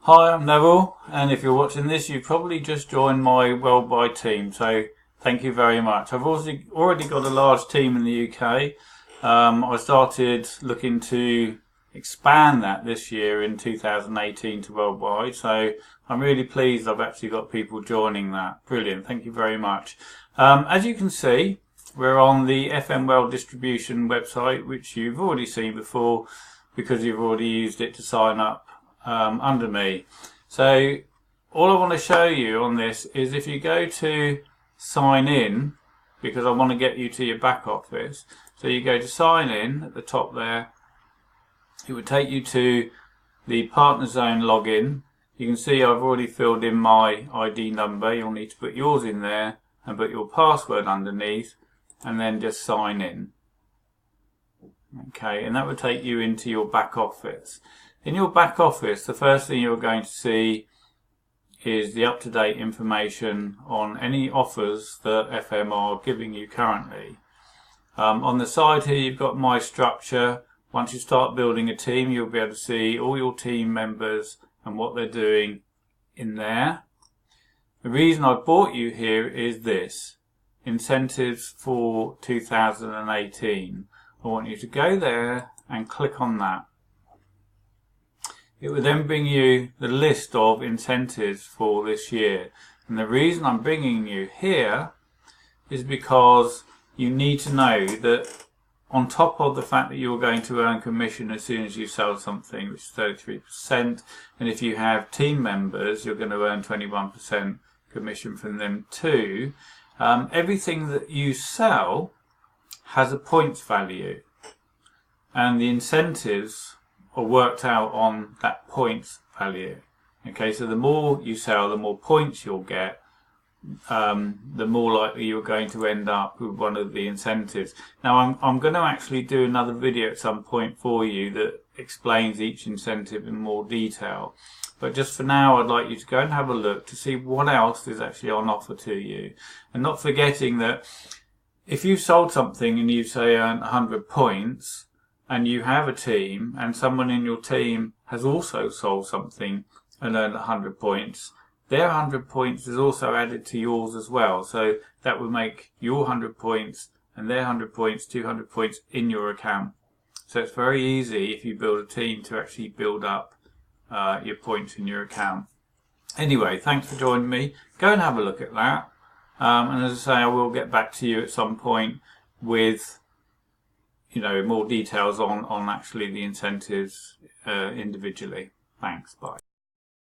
Hi, I'm Neville, and if you're watching this, you've probably just joined my Worldwide team, so thank you very much. I've also already got a large team in the UK. I started looking to expand that this year in 2018 to Worldwide, so I'm really pleased I've actually got people joining that. Brilliant, thank you very much. As you can see, we're on the FM World Distribution website, which you've already seen before because you've already used it to sign up under me. So all I want to show you on this is if you go to sign in, because I want to get you to your back office. So you go to sign in at the top there. It would take you to the Partner Zone login. You can see I've already filled in my ID number. You'll need to put yours in there and put your password underneath and then just sign in. Okay, and that would take you into your back office. In your back office, the first thing you're going to see is the up-to-date information on any offers that FM are giving you currently. On the side here, you've got My Structure. Once you start building a team, you'll be able to see all your team members and what they're doing in there. The reason I brought you here is this: incentives for 2018. I want you to go there and click on that. It will then bring you the list of incentives for this year. And the reason I'm bringing you here is because you need to know that on top of the fact that you're going to earn commission as soon as you sell something, which is 33%, and if you have team members, you're going to earn 21% commission from them too. Everything that you sell has a points value, and the incentives are worked out on that points value. Okay, so the more you sell, the more points you'll get, the more likely you're going to end up with one of the incentives. Now I'm going to actually do another video at some point for you that explains each incentive in more detail. But just for now, I'd like you to go and have a look to see what else is actually on offer to you. And not forgetting that if you've sold something and you say earned 100 points, and you have a team, and someone in your team has also sold something and earned 100 points, their 100 points is also added to yours as well. So that would make your 100 points and their 100 points, 200 points in your account. So it's very easy if you build a team to actually build up your points in your account. Anyway, thanks for joining me. Go and have a look at that. And as I say, I will get back to you at some point with more details on actually the incentives individually. Thanks, bye.